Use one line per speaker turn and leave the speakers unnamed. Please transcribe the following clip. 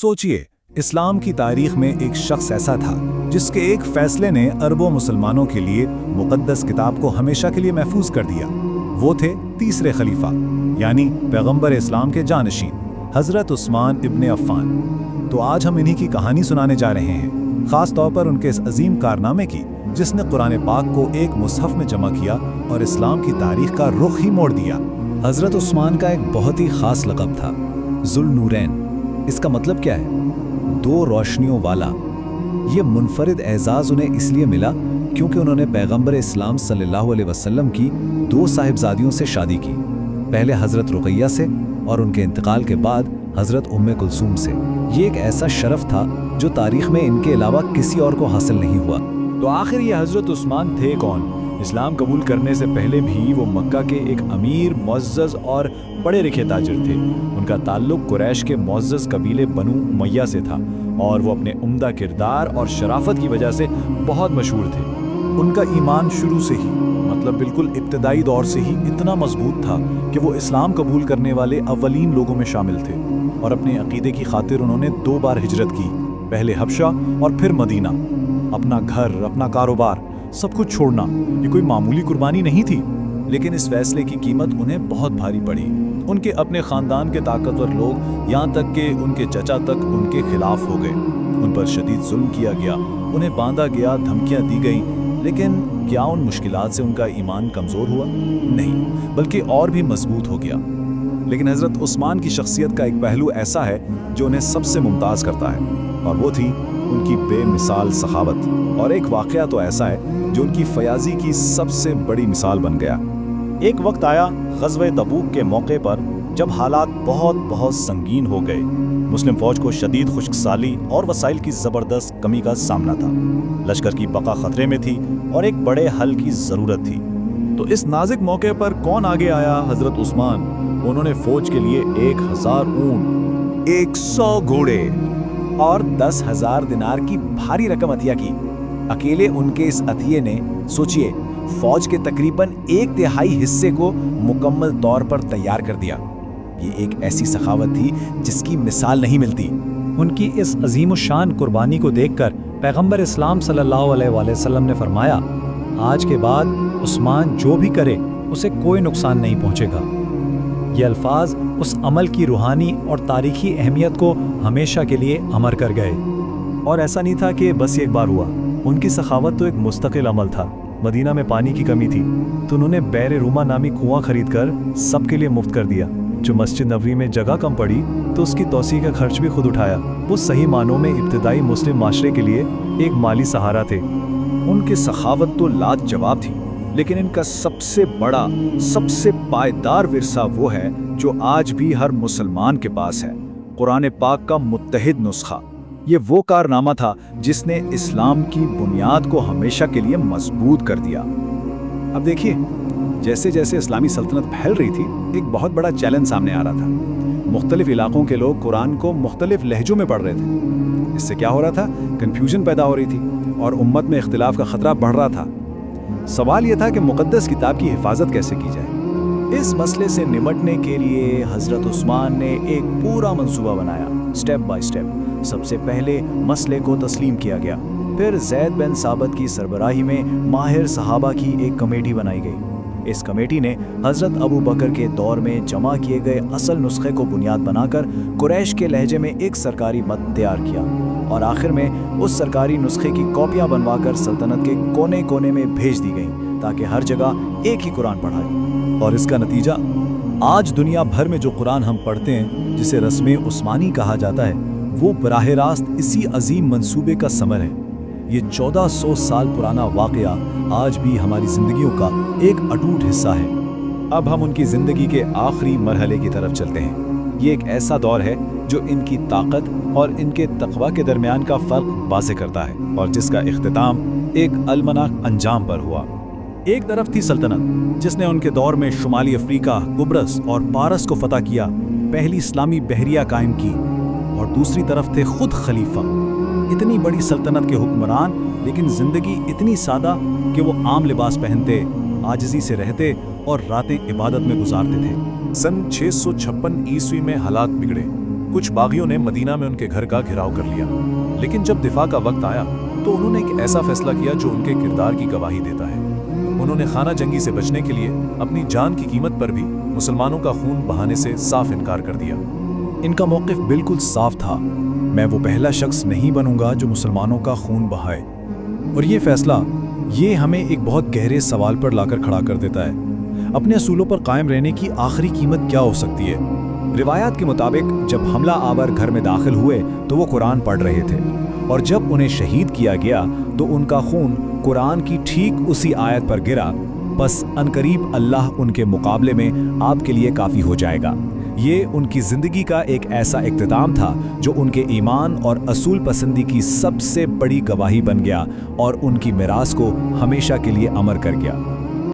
सोचिए, इस्लाम की तारीख में एक शख्स ऐसा था जिसके एक फैसले ने अरबों मुसलमानों के लिए मुक़द्दस किताब को हमेशा के लिए महफूज कर दिया। वो थे तीसरे खलीफा, यानी पैगंबर इस्लाम के जानशीन हज़रत उस्मान इब्न अफ़्फ़ान। तो आज हम इन्हीं की कहानी सुनाने जा रहे हैं, ख़ास तौर पर उनके इस अजीम कारनामे की जिसने कुरान पाक को एक मुसहफ़ में जमा किया और इस्लाम की तारीख का रुख ही मोड़ दिया।
हज़रत उस्मान का एक बहुत ही ख़ास लक़ब था, ज़ुल नूरैन। इसका मतलब क्या है? दो रोशनियों वाला। ये मुनफरिद एजाज़ उन्हें इसलिए मिला क्योंकि उन्होंने पैगंबर इस्लाम सल्लल्लाहु अलैहि वसल्लम की दो साहिबजादियों से शादी की, पहले हज़रत रुक़ैया से और उनके इंतकाल के बाद हज़रत उम्मे कुलसूम से। ये एक ऐसा शरफ था जो तारीख़ में इनके अलावा किसी और को हासिल नहीं हुआ।
तो आखिर ये हज़रत उस्मान थे कौन? इस्लाम कबूल करने से पहले भी वो मक्का के एक अमीर, मुअज़्ज़ज़ और बड़े रिखे ताजिर थे। उनका ताल्लुक़ कुरैश के मुअज़्ज़ज़ कबीले बनु उमय्या से था और वो अपने उम्दा किरदार और शराफत की वजह से बहुत मशहूर थे। उनका ईमान शुरू से ही, मतलब बिल्कुल इब्तदाई दौर से ही इतना मजबूत था कि वो इस्लाम कबूल करने वाले अव्वलीन लोगों में शामिल थे और अपने अक़ीदे की खातिर उन्होंने 2 बार हिजरत की, पहले हबशा और फिर मदीना। अपना घर, अपना कारोबार, सब कुछ छोड़ना ये कोई मामूली कुर्बानी नहीं थी, लेकिन इस फैसले की कीमत उन्हें बहुत भारी पड़ी। उनके अपने ख़ानदान के ताकतवर लोग, यहाँ तक कि उनके चचा तक उनके खिलाफ हो गए। उन पर शदीद जुल्म किया गया, उन्हें बांधा गया, धमकियाँ दी गईं। लेकिन क्या उन मुश्किलात से उनका ईमान कमज़ोर हुआ? नहीं, बल्कि और भी मजबूत हो गया। लेकिन हज़रत उस्मान की शख्सियत का एक पहलू ऐसा है जो उन्हें सबसे मुमताज़ करता है, और वो थी उनकी बेमिसाल सखावत। और एक वाक़या तो ऐसा है जो उनकी फयाज़ी की सबसे बड़ी मिसाल बन गया। एक वक्त आया ग़ज़वे तबूक के मौके पर जब हालात बहुत संगीन हो गए। मुस्लिम फ़ौज को शदीद खुश्कसाली और वसाइल की ज़बरदस्त कमी का सामना था। लश्कर की बका ख़तरे में थी और एक बड़े हल की ज़रूरत थी। तो इस नाजुक मौके पर कौन आगे आया? हज़रत उस्मान। उन्होंने फ़ौज के लिए 1000 ऊँट, 100 घोड़े और 10,000 दिनार की भारी रकम अतिया की। अकेले उनके इस अतिये ने, सोचिए, फौज के तकरीबन 1/3 हिस्से को मुकम्मल तौर पर तैयार कर दिया। ये एक ऐसी सखावत थी जिसकी मिसाल नहीं मिलती।
उनकी इस अजीम-उश-शान कुर्बानी को देखकर पैगंबर इस्लाम सल्लल्लाहु अलैहि वसल्लम ने फरमाया, आज के बाद उस्मान जो भी करे उसे कोई नुकसान नहीं पहुंचेगा। ये अल्फाज उस अमल की रूहानी और तारीखी अहमियत को हमेशा के लिए अमर कर गए।
और ऐसा नहीं था कि बस एक बार हुआ। उनकी सखावत तो एक मुस्तकिल अमल था। मदीना में पानी की कमी थी तो उन्होंने बैर रूमा नामी कुआं खरीद कर सबके लिए मुफ्त कर दिया। जो मस्जिद नबवी में जगह कम पड़ी तो उसकी तौसी का खर्च भी खुद उठाया। वो सही मानों में इब्तिदाई मुस्लिम माशरे के लिए एक माली सहारा थे। उनकी सखावत तो लाजवाब थी, लेकिन इनका सबसे बड़ा, सबसे पायदार विरसा वो है जो आज भी हर मुसलमान के पास है, कुरान पाक का मुत्तहिद नुस्खा। ये वो कारनामा था जिसने इस्लाम की बुनियाद को हमेशा के लिए मजबूत कर दिया। अब देखिए, जैसे जैसे इस्लामी सल्तनत फैल रही थी, एक बहुत बड़ा चैलेंज सामने आ रहा था। मुख्तलिफ इलाकों के लोग कुरान को मुख्तलिफ लहजों में पढ़ रहे थे। इससे क्या हो रहा था? कन्फ्यूजन पैदा हो रही थी और उम्मत में इख्तिलाफ का खतरा बढ़ रहा था। सवाल यह था कि मुक़द्दस किताब की हिफाजत कैसे की जाए। इस मसले से निपटने के लिए हज़रत उस्मान ने एक पूरा मंसूबा बनाया, स्टेप बाय स्टेप। सबसे पहले मसले को तस्लीम किया गया, फिर ज़ैद बिन साबित की सरबराही में माहिर सहाबा की एक कमेटी बनाई गई। इस कमेटी ने हज़रत अबू बकर के दौर में जमा किए गए असल नुस्खे को बुनियाद बनाकर कुरैश के लहजे में एक सरकारी मत तैयार किया और आखिर में उस सरकारी नुस्खे की कॉपियाँ बनवाकर सल्तनत के कोने कोने में भेज दी गईं ताकि हर जगह एक ही कुरान पढ़ा जाए। और इसका नतीजा, आज दुनिया भर में जो कुरान हम पढ़ते हैं, जिसे रस्म उस्मानी कहा जाता है, वो बराह रास्त इसी अजीम मंसूबे का समर है। ये 1400 साल पुराना वाक़या आज भी हमारी ज़िंदगियों का एक अटूट हिस्सा है। अब हम उनकी ज़िंदगी के आखिरी मरहले की तरफ चलते हैं। ये एक ऐसा दौर है जो इनकी ताकत और इनके तक़वा के दरमियान का फ़र्क वाज़ेह करता है और जिसका इख्तिताम एक अलमनाक अंजाम पर हुआ। एक तरफ थी सल्तनत जिसने उनके दौर में शुमाली अफ्रीका, कुब्रस और पारस को फतह किया, पहली इस्लामी बहरिया कायम की, और दूसरी तरफ थे खुद खलीफा। इतनी बड़ी सल्तनत के हुक्मरान, लेकिन जिंदगी इतनी सादा कि वो आम लिबास पहनते, आजिज़ी से रहते और रातें इबादत में गुजारते थे। सन 656 ईस्वी में हालात बिगड़े।
कुछ बागियों ने मदीना में उनके घर का घेराव कर लिया, लेकिन जब दिफा का वक्त आया तो उन्होंने एक ऐसा फैसला किया जो उनके किरदार की गवाही देता है। उन्होंने खाना जंगी से बचने के लिए अपनी जान की कीमत पर भी मुसलमानों का खून बहाने से साफ इनकार कर दिया।
इनका मौक़िफ़ बिल्कुल साफ था, मैं वो पहला शख्स नहीं बनूंगा जो मुसलमानों का खून बहाए। और ये फैसला ये हमें एक बहुत गहरे सवाल पर लाकर खड़ा कर देता है, अपने असूलों पर कायम रहने की आखिरी कीमत क्या हो सकती है। रिवायात के मुताबिक जब हमला आवर घर में दाखिल हुए तो वो कुरान पढ़ रहे थे, और जब उन्हें शहीद किया गया तो उनका खून कुरान की ठीक उसी आयत पर गिरा, बस अनकरीब अल्लाह उनके मुकाबले में आपके लिए काफ़ी हो जाएगा। ये उनकी ज़िंदगी का एक ऐसा इख्तिताम था जो उनके ईमान और असूल पसंदी की सबसे बड़ी गवाही बन गया और उनकी मिरास को हमेशा के लिए अमर कर गया।